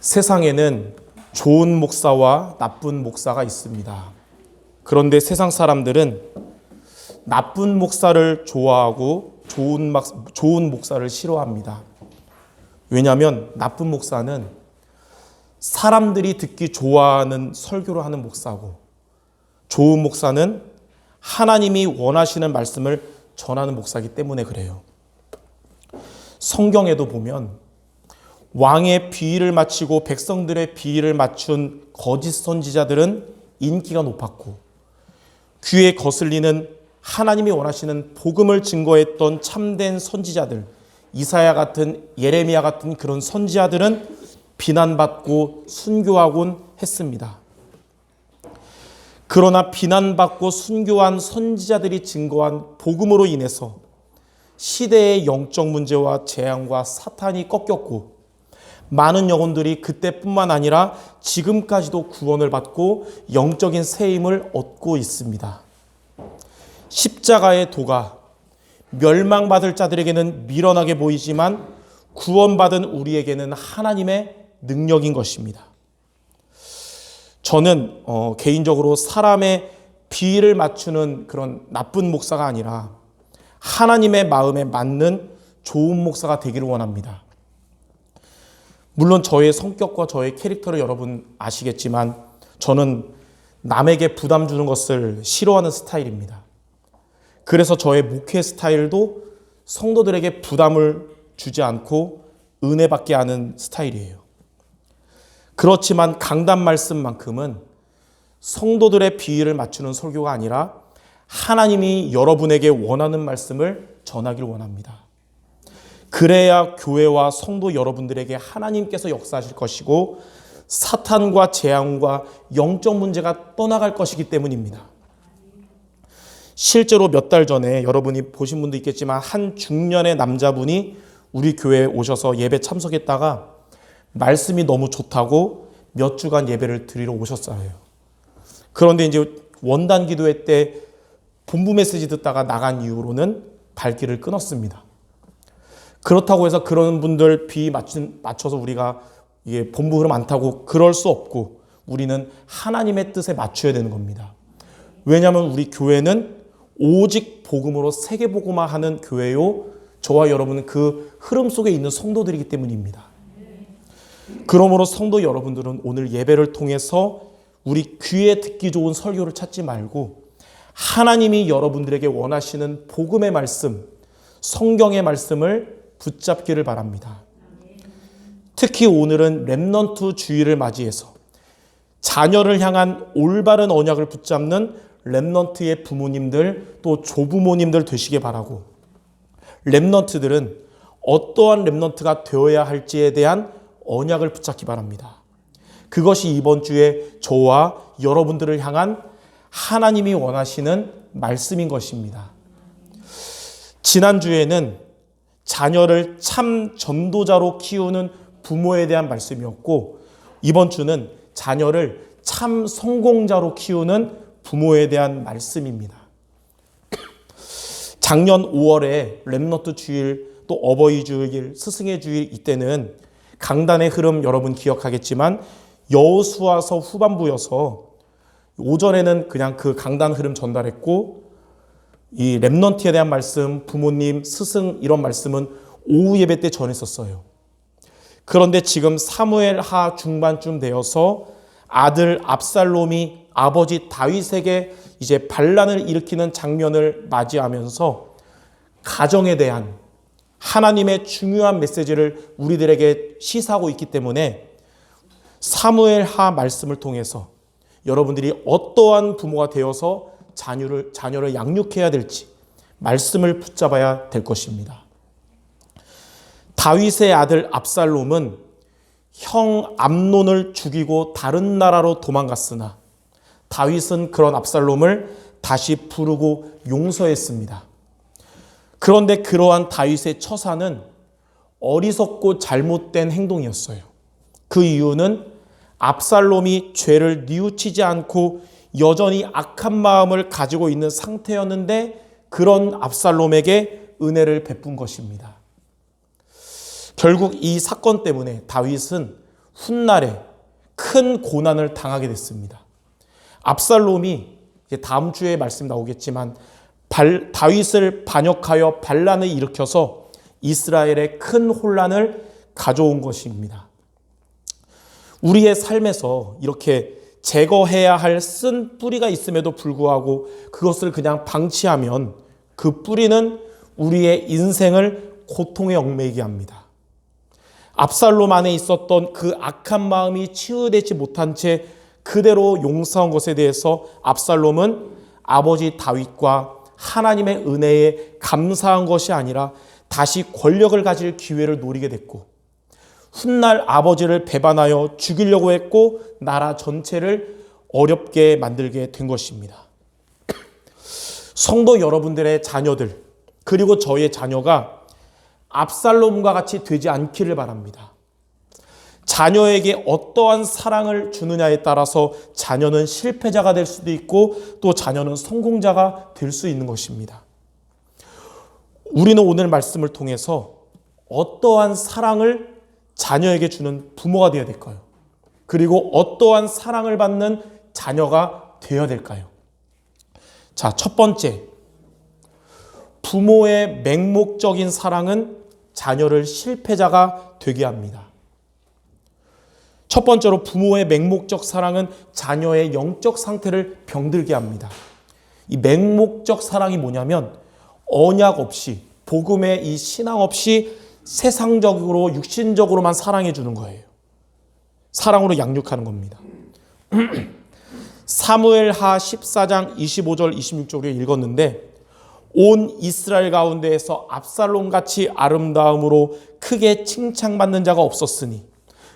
세상에는 좋은 목사와 나쁜 목사가 있습니다. 그런데 세상 사람들은 나쁜 목사를 좋아하고 좋은 목사를 싫어합니다. 왜냐하면 나쁜 목사는 사람들이 듣기 좋아하는 설교를 하는 목사고, 좋은 목사는 하나님이 원하시는 말씀을 전하는 목사이기 때문에 그래요. 성경에도 보면 왕의 비위를 맞추고 백성들의 비위를 맞춘 거짓 선지자들은 인기가 높았고, 귀에 거슬리는 하나님이 원하시는 복음을 증거했던 참된 선지자들, 이사야 같은, 예레미야 같은 그런 선지자들은 비난받고 순교하곤 했습니다. 그러나 비난받고 순교한 선지자들이 증거한 복음으로 인해서 시대의 영적 문제와 재앙과 사탄이 꺾였고, 많은 영혼들이 그때뿐만 아니라 지금까지도 구원을 받고 영적인 새힘을 얻고 있습니다. 십자가의 도가 멸망받을 자들에게는 미련하게 보이지만 구원받은 우리에게는 하나님의 능력인 것입니다. 저는 개인적으로 사람의 비위를 맞추는 그런 나쁜 목사가 아니라 하나님의 마음에 맞는 좋은 목사가 되기를 원합니다. 물론 저의 성격과 저의 캐릭터를 여러분 아시겠지만 저는 남에게 부담 주는 것을 싫어하는 스타일입니다. 그래서 저의 목회 스타일도 성도들에게 부담을 주지 않고 은혜 받게 하는 스타일이에요. 그렇지만 강단 말씀만큼은 성도들의 비위를 맞추는 설교가 아니라 하나님이 여러분에게 원하는 말씀을 전하길 원합니다. 그래야 교회와 성도 여러분들에게 하나님께서 역사하실 것이고 사탄과 재앙과 영적 문제가 떠나갈 것이기 때문입니다. 실제로 몇 달 전에 여러분이 보신 분도 있겠지만 한 중년의 남자분이 우리 교회에 오셔서 예배 참석했다가 말씀이 너무 좋다고 몇 주간 예배를 드리러 오셨어요. 그런데 이제 원단 기도회 때 본부 메시지 듣다가 나간 이후로는 발길을 끊었습니다. 그렇다고 해서 그런 분들 비위 맞춰서 우리가 이게 본부 흐름 안 타고 그럴 수 없고 우리는 하나님의 뜻에 맞춰야 되는 겁니다. 왜냐하면 우리 교회는 오직 복음으로 세계복음화하는 교회요, 저와 여러분은 그 흐름 속에 있는 성도들이기 때문입니다. 그러므로 성도 여러분들은 오늘 예배를 통해서 우리 귀에 듣기 좋은 설교를 찾지 말고 하나님이 여러분들에게 원하시는 복음의 말씀, 성경의 말씀을 붙잡기를 바랍니다. 특히 오늘은 렘넌트 주일을 맞이해서 자녀를 향한 올바른 언약을 붙잡는 렘넌트의 부모님들 또 조부모님들 되시길 바라고, 렘넌트들은 어떠한 렘넌트가 되어야 할지에 대한 언약을 붙잡기 바랍니다. 그것이 이번 주에 저와 여러분들을 향한 하나님이 원하시는 말씀인 것입니다. 지난주에는 자녀를 참 전도자로 키우는 부모에 대한 말씀이었고, 이번 주는 자녀를 참 성공자로 키우는 부모에 대한 말씀입니다. 작년 5월에 렘넌트 주일, 또 어버이 주일, 스승의 주일 이때는 강단의 흐름 여러분 기억하겠지만 여호수아서 후반부여서 오전에는 그냥 그 강단 흐름 전달했고, 이 렘넌트에 대한 말씀, 부모님, 스승 이런 말씀은 오후 예배 때 전했었어요. 그런데 지금 사무엘 하 중반쯤 되어서 아들 압살롬이 아버지 다윗에게 이제 반란을 일으키는 장면을 맞이하면서 가정에 대한 하나님의 중요한 메시지를 우리들에게 시사하고 있기 때문에 사무엘 하 말씀을 통해서 여러분들이 어떠한 부모가 되어서 자녀를 양육해야 될지 말씀을 붙잡아야 될 것입니다. 다윗의 아들 압살롬은 형 암논을 죽이고 다른 나라로 도망갔으나 다윗은 그런 압살롬을 다시 부르고 용서했습니다. 그런데 그러한 다윗의 처사는 어리석고 잘못된 행동이었어요. 그 이유는 압살롬이 죄를 뉘우치지 않고 여전히 악한 마음을 가지고 있는 상태였는데 그런 압살롬에게 은혜를 베푼 것입니다. 결국 이 사건 때문에 다윗은 훗날에 큰 고난을 당하게 됐습니다. 압살롬이 이제 다음 주에 말씀 나오겠지만 다윗을 반역하여 반란을 일으켜서 이스라엘에 큰 혼란을 가져온 것입니다. 우리의 삶에서 이렇게 제거해야 할 쓴 뿌리가 있음에도 불구하고 그것을 그냥 방치하면 그 뿌리는 우리의 인생을 고통에 얽매이게 합니다. 압살롬 안에 있었던 그 악한 마음이 치유되지 못한 채 그대로 용서한 것에 대해서 압살롬은 아버지 다윗과 하나님의 은혜에 감사한 것이 아니라 다시 권력을 가질 기회를 노리게 됐고, 훗날 아버지를 배반하여 죽이려고 했고 나라 전체를 어렵게 만들게 된 것입니다. 성도 여러분들의 자녀들, 그리고 저의 자녀가 압살롬과 같이 되지 않기를 바랍니다. 자녀에게 어떠한 사랑을 주느냐에 따라서 자녀는 실패자가 될 수도 있고 또 자녀는 성공자가 될 수 있는 것입니다. 우리는 오늘 말씀을 통해서 어떠한 사랑을 자녀에게 주는 부모가 되어야 될까요? 그리고 어떠한 사랑을 받는 자녀가 되어야 될까요? 자, 첫 번째, 부모의 맹목적인 사랑은 자녀를 실패자가 되게 합니다. 첫 번째로 부모의 맹목적 사랑은 자녀의 영적 상태를 병들게 합니다. 이 맹목적 사랑이 뭐냐면 언약 없이, 복음의 이 신앙 없이 세상적으로 육신적으로만 사랑해 주는 거예요. 사랑으로 양육하는 겁니다. 사무엘하 14장 25절 26절을 읽었는데, 온 이스라엘 가운데에서 압살롬같이 아름다움으로 크게 칭찬받는 자가 없었으니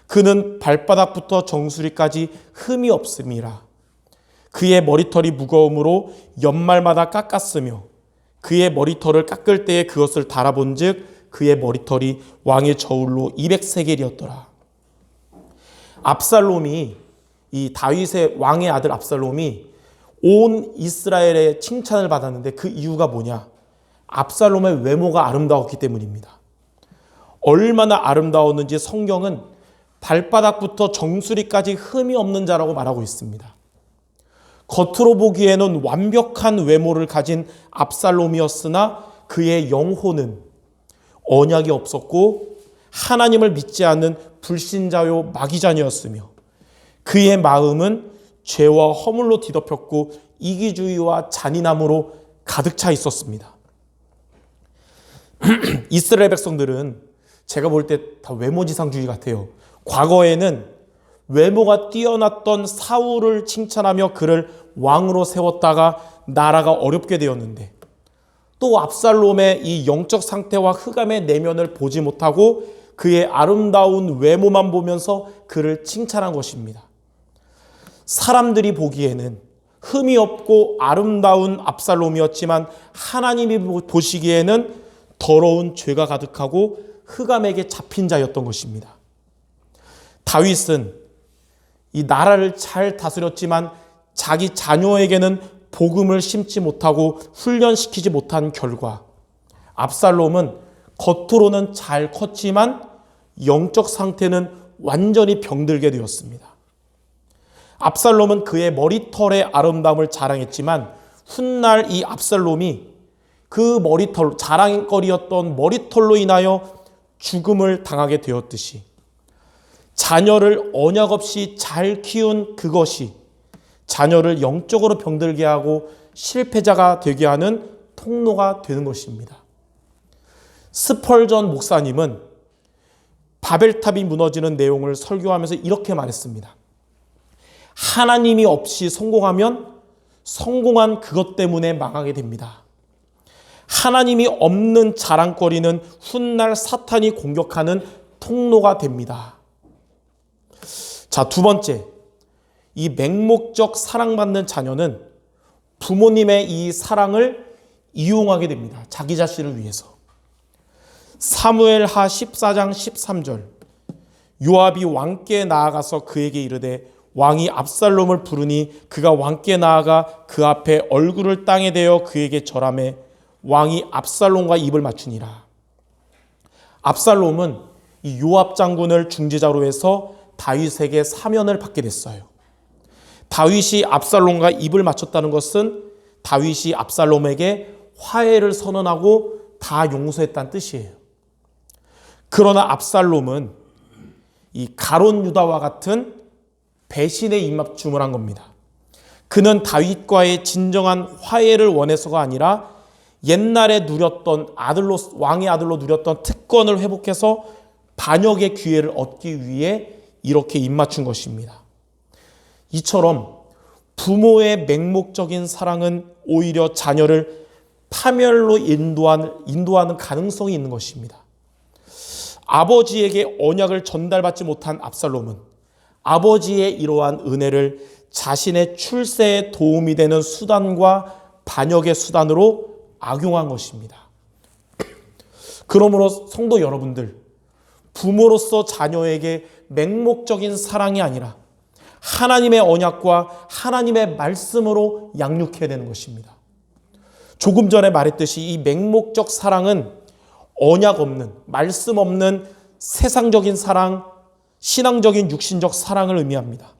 그는 발바닥부터 정수리까지 흠이 없음이라. 그의 머리털이 무거움으로 연말마다 깎았으며 그의 머리털을 깎을 때에 그것을 달아본 즉 그의 머리털이 왕의 저울로 200세겔이었더라. 압살롬이, 이 다윗의 왕의 아들 압살롬이 온 이스라엘의 칭찬을 받았는데 그 이유가 뭐냐? 압살롬의 외모가 아름다웠기 때문입니다. 얼마나 아름다웠는지 성경은 발바닥부터 정수리까지 흠이 없는 자라고 말하고 있습니다. 겉으로 보기에는 완벽한 외모를 가진 압살롬이었으나 그의 영혼은 언약이 없었고 하나님을 믿지 않는 불신자요 마귀자녀였으며 그의 마음은 죄와 허물로 뒤덮였고 이기주의와 잔인함으로 가득 차 있었습니다. 이스라엘 백성들은 제가 볼 때 다 외모지상주의 같아요. 과거에는 외모가 뛰어났던 사울을 칭찬하며 그를 왕으로 세웠다가 나라가 어렵게 되었는데, 또 압살롬의 이 영적 상태와 흑암의 내면을 보지 못하고 그의 아름다운 외모만 보면서 그를 칭찬한 것입니다. 사람들이 보기에는 흠이 없고 아름다운 압살롬이었지만 하나님이 보시기에는 더러운 죄가 가득하고 흑암에게 잡힌 자였던 것입니다. 다윗은 이 나라를 잘 다스렸지만 자기 자녀에게는 복음을 심지 못하고 훈련시키지 못한 결과 압살롬은 겉으로는 잘 컸지만 영적 상태는 완전히 병들게 되었습니다. 압살롬은 그의 머리털의 아름다움을 자랑했지만 훗날 이 압살롬이 그 머리털, 자랑거리였던 머리털로 인하여 죽음을 당하게 되었듯이 자녀를 언약 없이 잘 키운 그것이 자녀를 영적으로 병들게 하고 실패자가 되게 하는 통로가 되는 것입니다. 스펄전 목사님은 바벨탑이 무너지는 내용을 설교하면서 이렇게 말했습니다. 하나님이 없이 성공하면 성공한 그것 때문에 망하게 됩니다. 하나님이 없는 자랑거리는 훗날 사탄이 공격하는 통로가 됩니다. 자, 두 번째, 이 맹목적 사랑받는 자녀는 부모님의 이 사랑을 이용하게 됩니다. 자기 자신을 위해서. 사무엘하 14장 13절, 요압이 왕께 나아가서 그에게 이르되 왕이 압살롬을 부르니 그가 왕께 나아가 그 앞에 얼굴을 땅에 대어 그에게 절하매 왕이 압살롬과 입을 맞추니라. 압살롬은 이 요압 장군을 중재자로 해서 다윗에게 사면을 받게 됐어요. 다윗이 압살롬과 입을 맞췄다는 것은 다윗이 압살롬에게 화해를 선언하고 다 용서했다는 뜻이에요. 그러나 압살롬은 이 가론 유다와 같은 배신의 입맞춤을 한 겁니다. 그는 다윗과의 진정한 화해를 원해서가 아니라 옛날에 누렸던 왕의 아들로 누렸던 특권을 회복해서 반역의 기회를 얻기 위해 이렇게 입맞춘 것입니다. 이처럼 부모의 맹목적인 사랑은 오히려 자녀를 파멸로 인도하는 가능성이 있는 것입니다. 아버지에게 언약을 전달받지 못한 압살롬은 아버지의 이러한 은혜를 자신의 출세에 도움이 되는 수단과 반역의 수단으로 악용한 것입니다. 그러므로 성도 여러분들, 부모로서 자녀에게 맹목적인 사랑이 아니라 하나님의 언약과 하나님의 말씀으로 양육해야 되는 것입니다. 조금 전에 말했듯이 이 맹목적 사랑은 언약 없는, 말씀 없는 세상적인 사랑, 신앙적인 육신적 사랑을 의미합니다.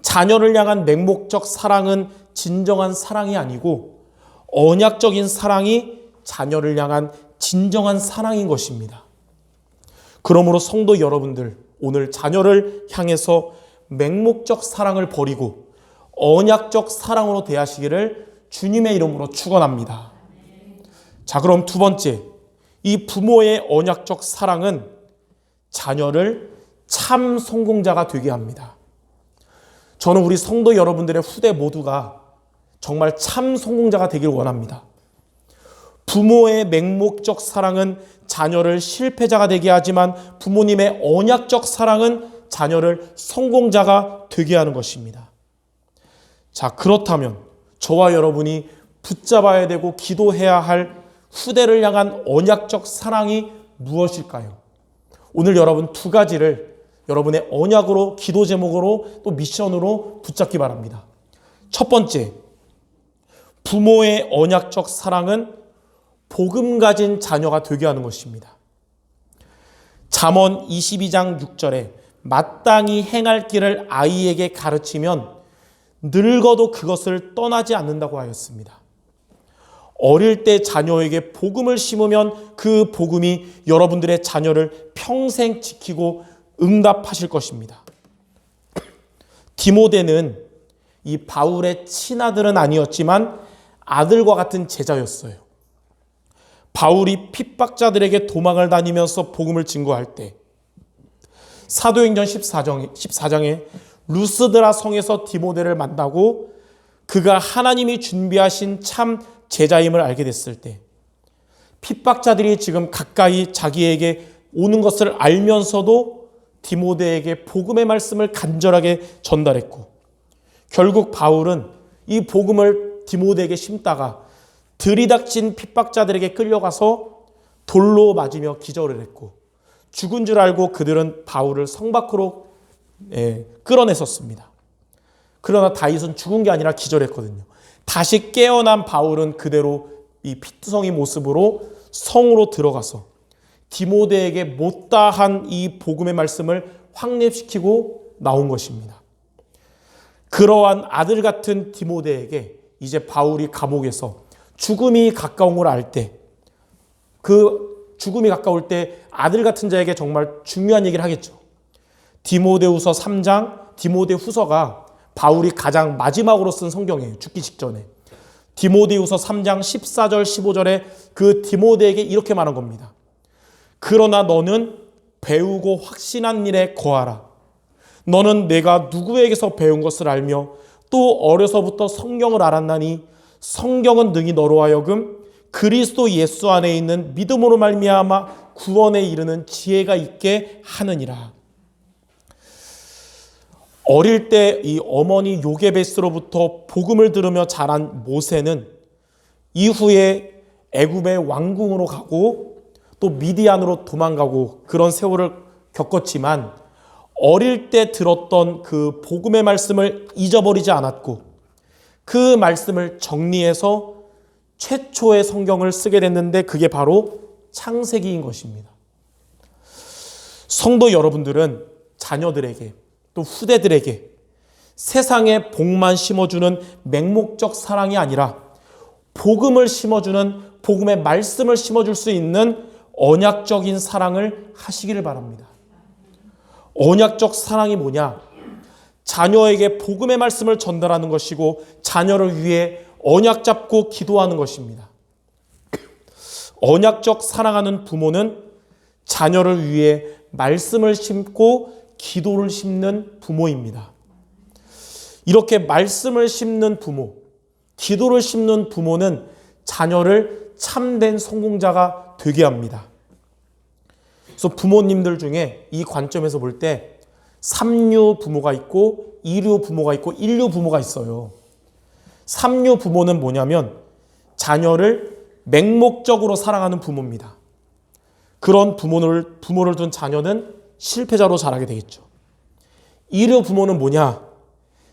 자녀를 향한 맹목적 사랑은 진정한 사랑이 아니고 언약적인 사랑이 자녀를 향한 진정한 사랑인 것입니다. 그러므로 성도 여러분들, 오늘 자녀를 향해서 맹목적 사랑을 버리고 언약적 사랑으로 대하시기를 주님의 이름으로 축원합니다. 자, 그럼 두 번째, 이 부모의 언약적 사랑은 자녀를 참 성공자가 되게 합니다. 저는 우리 성도 여러분들의 후대 모두가 정말 참 성공자가 되길 원합니다. 부모의 맹목적 사랑은 자녀를 실패자가 되게 하지만 부모님의 언약적 사랑은 자녀를 성공자가 되게 하는 것입니다. 자, 그렇다면 저와 여러분이 붙잡아야 되고 기도해야 할 후대를 향한 언약적 사랑이 무엇일까요? 오늘 여러분 두 가지를 여러분의 언약으로, 기도 제목으로, 또 미션으로 붙잡기 바랍니다. 첫 번째, 부모의 언약적 사랑은 복음 가진 자녀가 되게 하는 것입니다. 잠언 22장 6절에 마땅히 행할 길을 아이에게 가르치면 늙어도 그것을 떠나지 않는다고 하였습니다. 어릴 때 자녀에게 복음을 심으면 그 복음이 여러분들의 자녀를 평생 지키고 응답하실 것입니다. 디모데는 이 바울의 친아들은 아니었지만 아들과 같은 제자였어요. 바울이 핍박자들에게 도망을 다니면서 복음을 증거할 때 사도행전 14장에 루스드라 성에서 디모데를 만나고 그가 하나님이 준비하신 참 제자임을 알게 됐을 때 핍박자들이 지금 가까이 자기에게 오는 것을 알면서도 디모데에게 복음의 말씀을 간절하게 전달했고 결국 바울은 이 복음을 디모데에게 심다가 들이닥친 핍박자들에게 끌려가서 돌로 맞으며 기절을 했고 죽은 줄 알고 그들은 바울을 성 밖으로 끌어냈었습니다. 그러나 다윗은 죽은 게 아니라 기절했거든요. 다시 깨어난 바울은 그대로 이 피투성이 모습으로 성으로 들어가서 디모데에게 못다한 이 복음의 말씀을 확립시키고 나온 것입니다. 그러한 아들 같은 디모데에게 이제 바울이 감옥에서 죽음이 가까운 걸 알 때, 그 죽음이 가까울 때 아들 같은 자에게 정말 중요한 얘기를 하겠죠. 디모데후서 3장, 디모데후서가 바울이 가장 마지막으로 쓴 성경이에요. 죽기 직전에. 디모데후서 3장 14절 15절에 그 디모데에게 이렇게 말한 겁니다. 그러나 너는 배우고 확신한 일에 거하라. 너는 내가 누구에게서 배운 것을 알며 또 어려서부터 성경을 알았나니 성경은 능히 너로 하여금 그리스도 예수 안에 있는 믿음으로 말미암아 구원에 이르는 지혜가 있게 하느니라. 어릴 때 이 어머니 요게베스로부터 복음을 들으며 자란 모세는 이후에 애굽의 왕궁으로 가고 또 미디안으로 도망가고 그런 세월을 겪었지만 어릴 때 들었던 그 복음의 말씀을 잊어버리지 않았고 그 말씀을 정리해서 최초의 성경을 쓰게 됐는데 그게 바로 창세기인 것입니다. 성도 여러분들은 자녀들에게 또 후대들에게 세상에 복만 심어주는 맹목적 사랑이 아니라 복음을 심어주는 복음의 말씀을 심어줄 수 있는 언약적인 사랑을 하시기를 바랍니다. 언약적 사랑이 뭐냐? 자녀에게 복음의 말씀을 전달하는 것이고 자녀를 위해 언약 잡고 기도하는 것입니다. 언약적 사랑하는 부모는 자녀를 위해 말씀을 심고 기도를 심는 부모입니다. 이렇게 말씀을 심는 부모, 기도를 심는 부모는 자녀를 참된 성공자가 되게 합니다. 그래서 부모님들 중에 이 관점에서 볼 때 3류 부모가 있고 2류 부모가 있고 1류 부모가 있어요. 3류 부모는 뭐냐면 자녀를 맹목적으로 사랑하는 부모입니다. 그런 부모를 둔 자녀는 실패자로 자라게 되겠죠. 2류 부모는 뭐냐?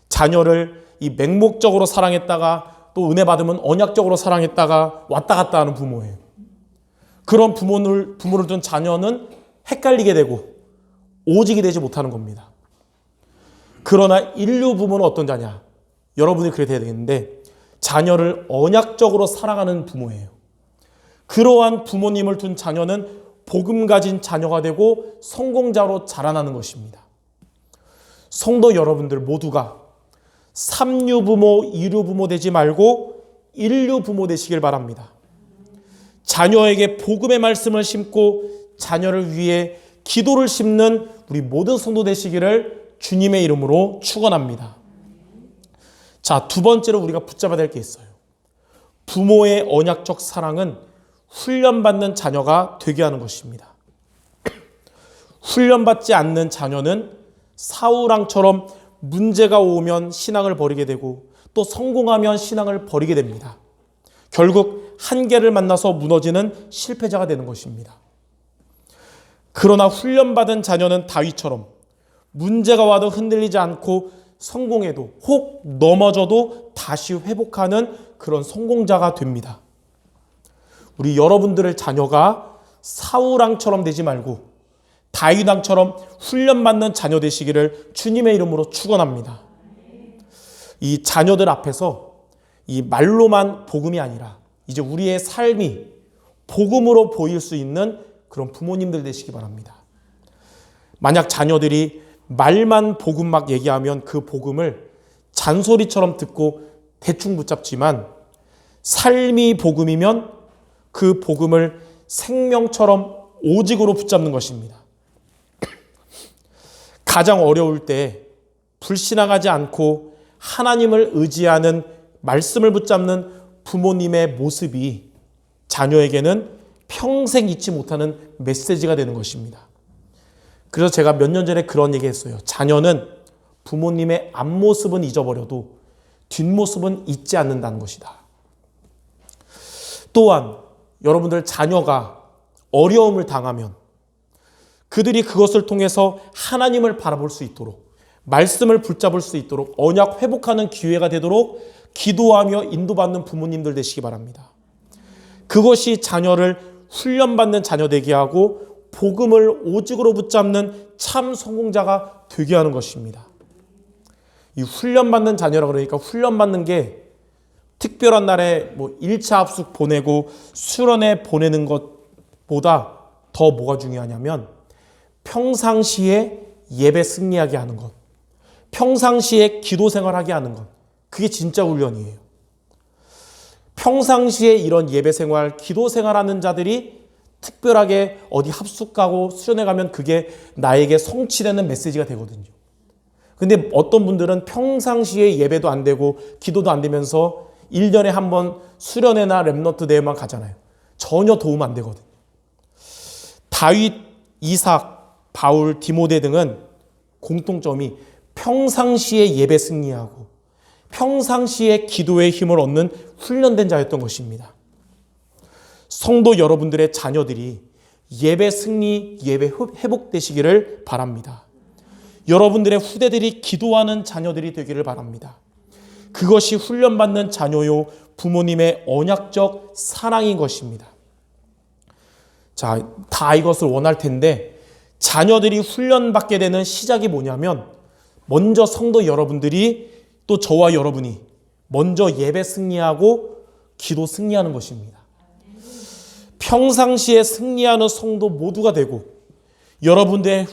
자녀를 이 맹목적으로 사랑했다가 또 은혜 받으면 언약적으로 사랑했다가 왔다 갔다 하는 부모예요. 그런 부모를 둔 자녀는 헷갈리게 되고 오직이 되지 못하는 겁니다. 그러나 인류 부모는 어떤 자냐? 여러분이 그래야 되겠는데 자녀를 언약적으로 사랑하는 부모예요. 그러한 부모님을 둔 자녀는 복음 가진 자녀가 되고 성공자로 자라나는 것입니다. 성도 여러분들 모두가 3류 부모, 2류 부모 되지 말고 1류 부모 되시길 바랍니다. 자녀에게 복음의 말씀을 심고 자녀를 위해 기도를 심는 우리 모든 성도 되시기를 주님의 이름으로 축원합니다. 자, 두 번째로 우리가 붙잡아야 될 게 있어요. 부모의 언약적 사랑은 훈련받는 자녀가 되게 하는 것입니다. 훈련받지 않는 자녀는 사울왕처럼 문제가 오면 신앙을 버리게 되고 또 성공하면 신앙을 버리게 됩니다. 결국 한계를 만나서 무너지는 실패자가 되는 것입니다. 그러나 훈련받은 자녀는 다윗처럼 문제가 와도 흔들리지 않고 성공해도 혹 넘어져도 다시 회복하는 그런 성공자가 됩니다. 우리 여러분들의 자녀가 사울왕처럼 되지 말고 다윗왕처럼 훈련받는 자녀 되시기를 주님의 이름으로 축원합니다. 이 자녀들 앞에서 이 말로만 복음이 아니라 이제 우리의 삶이 복음으로 보일 수 있는 그런 부모님들 되시기 바랍니다. 만약 자녀들이 말만 복음 막 얘기하면 그 복음을 잔소리처럼 듣고 대충 붙잡지만 삶이 복음이면 그 복음을 생명처럼 오직으로 붙잡는 것입니다. 가장 어려울 때 불신앙하지 않고 하나님을 의지하는 말씀을 붙잡는 부모님의 모습이 자녀에게는 평생 잊지 못하는 메시지가 되는 것입니다. 그래서 제가 몇 년 전에 그런 얘기 했어요. 자녀는 부모님의 앞모습은 잊어버려도 뒷모습은 잊지 않는다는 것이다. 또한 여러분들 자녀가 어려움을 당하면 그들이 그것을 통해서 하나님을 바라볼 수 있도록 말씀을 붙잡을 수 있도록 언약 회복하는 기회가 되도록 기도하며 인도받는 부모님들 되시기 바랍니다. 그것이 자녀를 훈련받는 자녀 되게 하고 복음을 오직으로 붙잡는 참 성공자가 되게 하는 것입니다. 이 훈련받는 자녀라 그러니까 훈련받는 게 특별한 날에 뭐 1차 합숙 보내고 수련회 보내는 것보다 더 뭐가 중요하냐면 평상시에 예배 승리하게 하는 것, 평상시에 기도 생활하게 하는 것, 그게 진짜 훈련이에요. 평상시에 이런 예배 생활, 기도 생활하는 자들이 특별하게 어디 합숙 가고 수련회 가면 그게 나에게 성취되는 메시지가 되거든요. 근데 어떤 분들은 평상시에 예배도 안 되고 기도도 안 되면서 1년에 한 번 수련회나 렘넌트 대회만 가잖아요. 전혀 도움 안 되거든요. 다윗, 이삭, 바울, 디모데 등은 공통점이 평상시에 예배 승리하고 평상시에 기도의 힘을 얻는 훈련된 자였던 것입니다. 성도 여러분들의 자녀들이 예배 승리, 예배 회복되시기를 바랍니다. 여러분들의 후대들이 기도하는 자녀들이 되기를 바랍니다. 그것이 훈련받는 자녀요 부모님의 언약적 사랑인 것입니다. 자, 다 이것을 원할 텐데 자녀들이 훈련받게 되는 시작이 뭐냐면 먼저 성도 여러분들이 또 저와 여러분이 먼저 예배 승리하고 기도 승리하는 것입니다. 평상시에 승리하는 성도 모두가 되고 여러분들의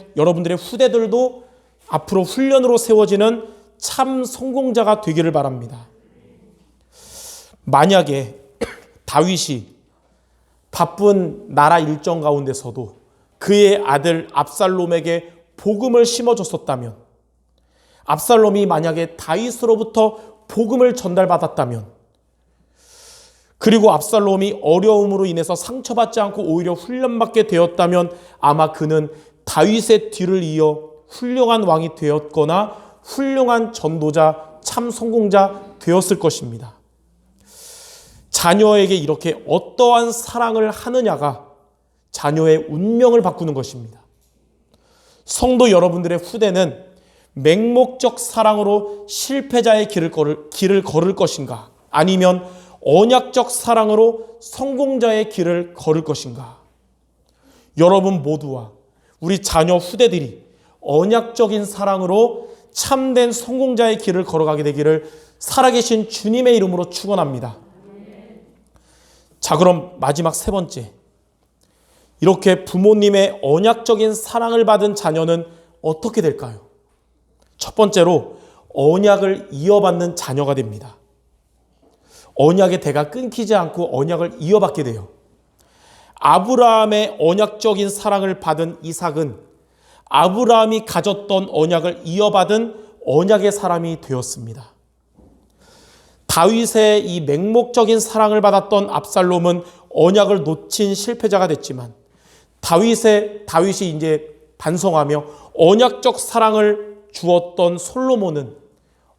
후대들도 앞으로 훈련으로 세워지는 참 성공자가 되기를 바랍니다. 만약에 다윗이 바쁜 나라 일정 가운데서도 그의 아들 압살롬에게 복음을 심어줬었다면, 압살롬이 만약에 다윗으로부터 복음을 전달받았다면, 그리고 압살롬이 어려움으로 인해서 상처받지 않고 오히려 훈련받게 되었다면 아마 그는 다윗의 뒤를 이어 훌륭한 왕이 되었거나 훌륭한 전도자, 참 성공자 되었을 것입니다. 자녀에게 이렇게 어떠한 사랑을 하느냐가 자녀의 운명을 바꾸는 것입니다. 성도 여러분들의 후대는 맹목적 사랑으로 실패자의 길을 걸을 것인가? 아니면 언약적 사랑으로 성공자의 길을 걸을 것인가? 여러분 모두와 우리 자녀 후대들이 언약적인 사랑으로 참된 성공자의 길을 걸어가게 되기를 살아계신 주님의 이름으로 축원합니다. 자, 그럼 마지막 세 번째. 이렇게 부모님의 언약적인 사랑을 받은 자녀는 어떻게 될까요? 첫 번째로 언약을 이어받는 자녀가 됩니다. 언약의 대가 끊기지 않고 언약을 이어받게 돼요. 아브라함의 언약적인 사랑을 받은 이삭은 아브라함이 가졌던 언약을 이어받은 언약의 사람이 되었습니다. 다윗의 이 맹목적인 사랑을 받았던 압살롬은 언약을 놓친 실패자가 됐지만 다윗이 이제 반성하며 언약적 사랑을 주었던 솔로몬은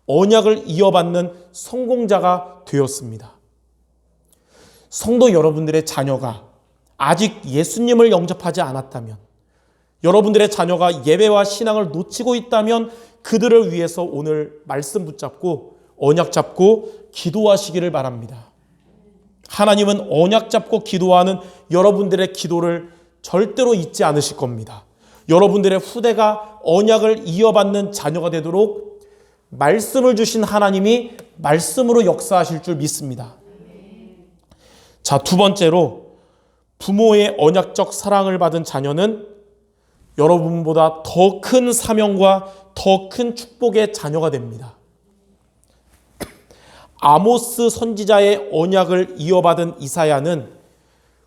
언약을 이어받는 성공자가 되었습니다. 성도 여러분들의 자녀가 아직 예수님을 영접하지 않았다면, 여러분들의 자녀가 예배와 신앙을 놓치고 있다면 그들을 위해서 오늘 말씀 붙잡고 언약 잡고 기도하시기를 바랍니다. 하나님은 언약 잡고 기도하는 여러분들의 기도를 절대로 잊지 않으실 겁니다. 여러분들의 후대가 언약을 이어받는 자녀가 되도록 말씀을 주신 하나님이 말씀으로 역사하실 줄 믿습니다. 자, 두 번째로 부모의 언약적 사랑을 받은 자녀는 여러분보다 더 큰 사명과 더 큰 축복의 자녀가 됩니다. 아모스 선지자의 언약을 이어받은 이사야는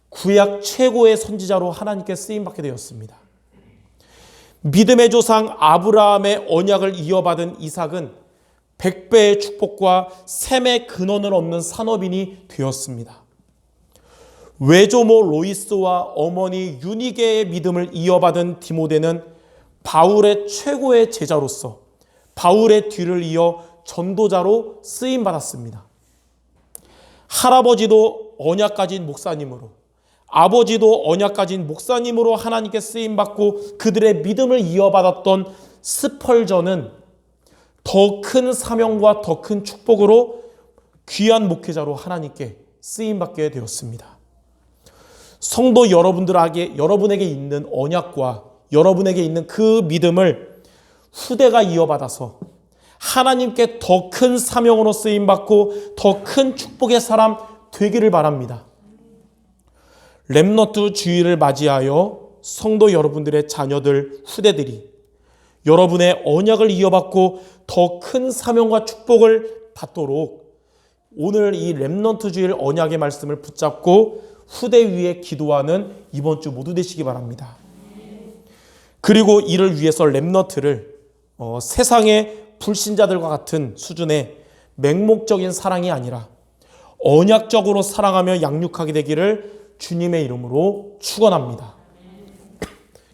구약 최고의 선지자로 하나님께 쓰임받게 되었습니다. 믿음의 조상 아브라함의 언약을 이어받은 이삭은 100배의 축복과 샘의 근원을 얻는 산업인이 되었습니다. 외조모 로이스와 어머니 유니게의 믿음을 이어받은 디모데는 바울의 최고의 제자로서 바울의 뒤를 이어 전도자로 쓰임받았습니다. 할아버지도 언약 가진 목사님으로, 아버지도 언약 가진 목사님으로 하나님께 쓰임받고 그들의 믿음을 이어받았던 스펄전은 더 큰 사명과 더 큰 축복으로 귀한 목회자로 하나님께 쓰임받게 되었습니다. 성도 여러분에게 있는 언약과 여러분에게 있는 그 믿음을 후대가 이어받아서 하나님께 더 큰 사명으로 쓰임받고 더 큰 축복의 사람 되기를 바랍니다. 렘넌트 주일을 맞이하여 성도 여러분들의 자녀들, 후대들이 여러분의 언약을 이어받고 더 큰 사명과 축복을 받도록 오늘 이 렘넌트 주일 언약의 말씀을 붙잡고 후대 위에 기도하는 이번 주 모두 되시기 바랍니다. 그리고 이를 위해서 렘넌트를 세상의 불신자들과 같은 수준의 맹목적인 사랑이 아니라 언약적으로 사랑하며 양육하게 되기를 주님의 이름으로 축원합니다.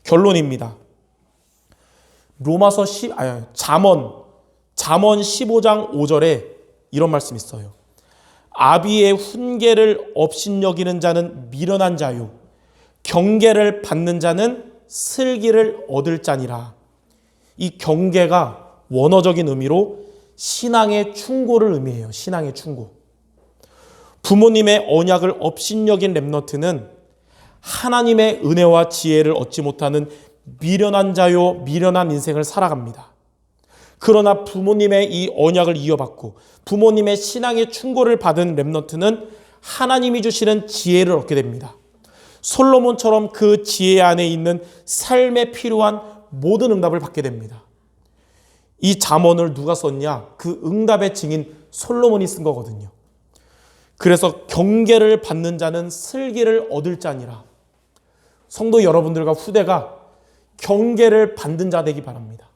결론입니다. 잠언 15장 5절에 이런 말씀이 있어요. 아비의 훈계를 업신여기는 자는 미련한 자요, 경계를 받는 자는 슬기를 얻을 자니라. 이 경계가 원어적인 의미로 신앙의 충고를 의미해요. 신앙의 충고. 부모님의 언약을 업신여긴 렘넌트는 하나님의 은혜와 지혜를 얻지 못하는 미련한 자요 미련한 인생을 살아갑니다. 그러나 부모님의 이 언약을 이어받고 부모님의 신앙의 충고를 받은 렘넌트는 하나님이 주시는 지혜를 얻게 됩니다. 솔로몬처럼 그 지혜 안에 있는 삶에 필요한 모든 응답을 받게 됩니다. 이 잠언을 누가 썼냐? 그 응답의 증인 솔로몬이 쓴 거거든요. 그래서 경계를 받는 자는 슬기를 얻을 자니라. 성도 여러분들과 후대가 경계를 받는 자 되기 바랍니다.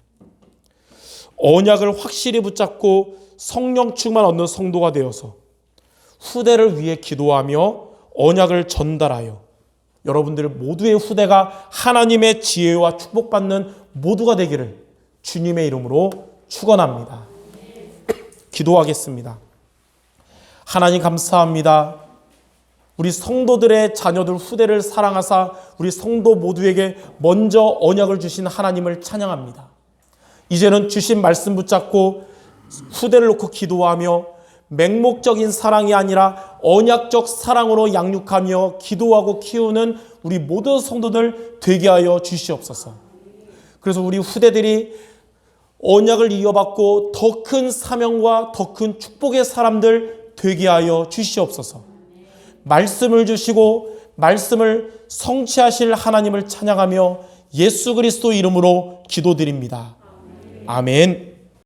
언약을 확실히 붙잡고 성령 충만 얻는 성도가 되어서 후대를 위해 기도하며 언약을 전달하여 여러분들 모두의 후대가 하나님의 지혜와 축복받는 모두가 되기를 주님의 이름으로 축원합니다. 기도하겠습니다. 하나님 감사합니다. 우리 성도들의 자녀들 후대를 사랑하사 우리 성도 모두에게 먼저 언약을 주신 하나님을 찬양합니다. 이제는 주신 말씀 붙잡고 후대를 놓고 기도하며 맹목적인 사랑이 아니라 언약적 사랑으로 양육하며 기도하고 키우는 우리 모든 성도들 되게 하여 주시옵소서. 그래서 우리 후대들이 언약을 이어받고 더 큰 사명과 더 큰 축복의 사람들 되게 하여 주시옵소서. 말씀을 주시고 말씀을 성취하실 하나님을 찬양하며 예수 그리스도 이름으로 기도드립니다. 아멘.